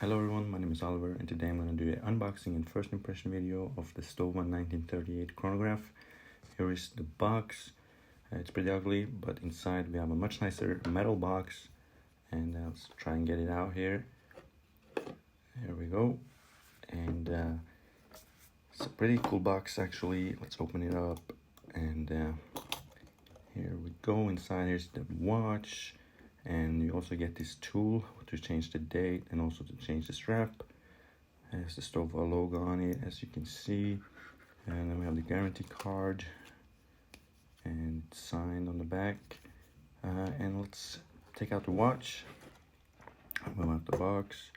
Hello everyone, my name is Oliver and today I'm going to do an unboxing and first impression video of the Stowa 1938 chronograph. Here is the box. It's pretty ugly, but inside we have a much nicer metal box, and let's try and get it out here. Here we go. And it's a pretty cool box actually. Let's open it up, and here we go. Inside here's the watch, and you also get this tool to change the date and also to change the strap. There's the Stowa logo on it, as you can see, and then we have the guarantee card and signed on the back. And let's take out the watch, move out the box,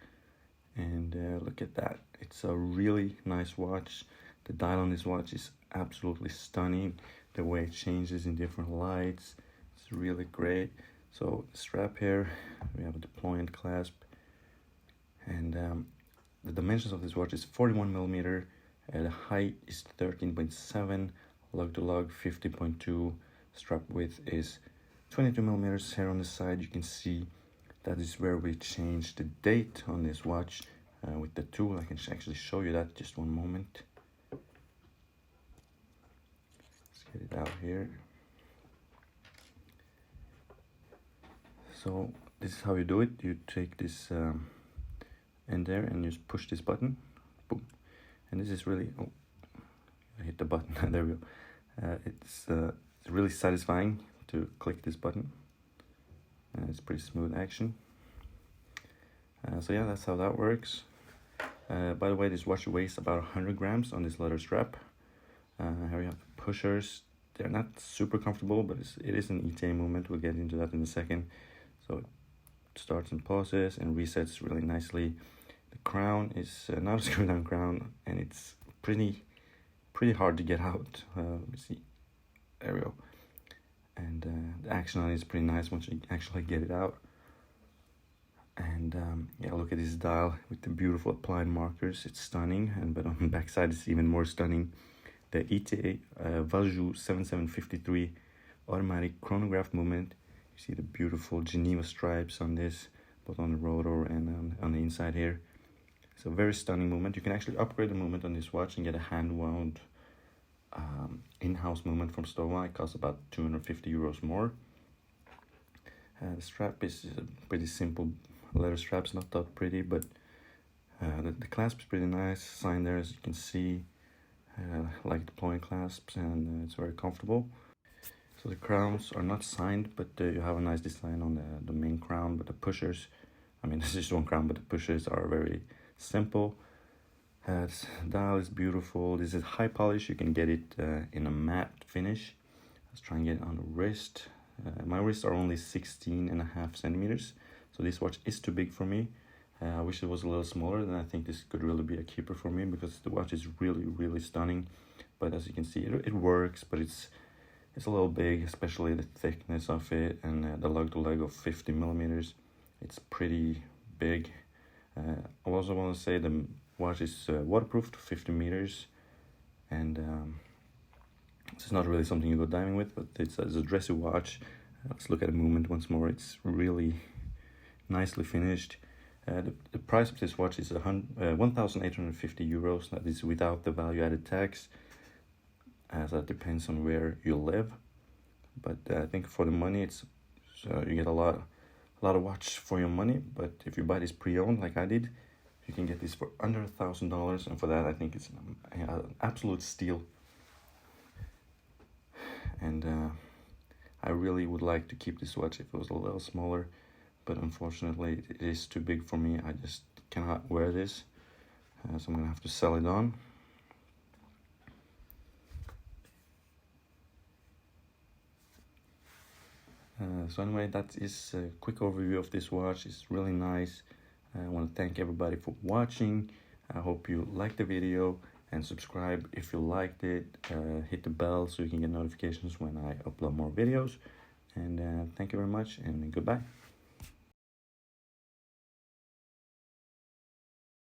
and look at that. It's a really nice watch. The dial on this watch is absolutely stunning. The way it changes in different lights, it's really great. So the strap here, we have a deployment clasp, and the dimensions of this watch is 41 millimeter, the height is 13.7, lug to lug 50.2, strap width is 22 millimeters. Here on the side you can see that is where we change the date on this watch with the tool. I can actually show you that, just one moment. Let's get it out here. So this is how you do it. You take this end there and you just push this button, boom, and this is really, oh, I hit the button. There we go. It's really satisfying to click this button. It's pretty smooth action. So yeah, that's how that works. By the way, this watch weighs about 100 grams on this leather strap. Here we have the pushers. They're not super comfortable, but it is an ETA movement. We'll get into that in a second. So it starts and pauses and resets really nicely. The crown is not a screw down crown, and it's pretty hard to get out. Let me see, there we go. And the action on it is pretty nice once you actually get it out. And yeah, look at this dial with the beautiful applied markers. It's stunning, but on the back side it's even more stunning. The ETA Valjoux 7753 automatic chronograph movement. You see the beautiful Geneva stripes on this, both on the rotor and on the inside here. It's a very stunning movement. You can actually upgrade the movement on this watch and get a hand-wound in-house movement from Stowa. It costs about 250 euros more. The strap is a pretty simple leather strap. It's not that pretty, but the clasp is pretty nice. Signed there, as you can see, like deploying clasps, and it's very comfortable. So the crowns are not signed, but you have a nice design on the main crown. But the pushers, I mean, this is just one crown, but the pushers are very simple. The dial is beautiful. This is high polish. You can get it in a matte finish. Let's try and get it on the wrist. My wrists are only 16.5 centimeters, so this watch is too big for me. I wish it was a little smaller. Then I think this could really be a keeper for me, because the watch is really stunning. But as you can see, it works, but it's a little big, especially the thickness of it, and the lug to lug of 50 millimeters. It's pretty big. I also want to say the watch is waterproof to 50 meters, and this is not really something you go diving with, but it's a dressy watch. Let's look at the movement once more. It's really nicely finished. The price of this watch is 1,850 euros. That is without the value-added tax, as that depends on where you live. But I think for the money, you get a lot of watch for your money. But if you buy this pre-owned like I did, you can get this for under $1,000, and for that I think it's an absolute steal. And I really would like to keep this watch if it was a little smaller, but unfortunately it is too big for me. I just cannot wear this, so I'm gonna have to sell it on. So anyway, that is a quick overview of this watch. It's really nice. I want to thank everybody for watching. I hope you liked the video, and subscribe if you liked it. Hit the bell so you can get notifications when I upload more videos. And thank you very much, and goodbye.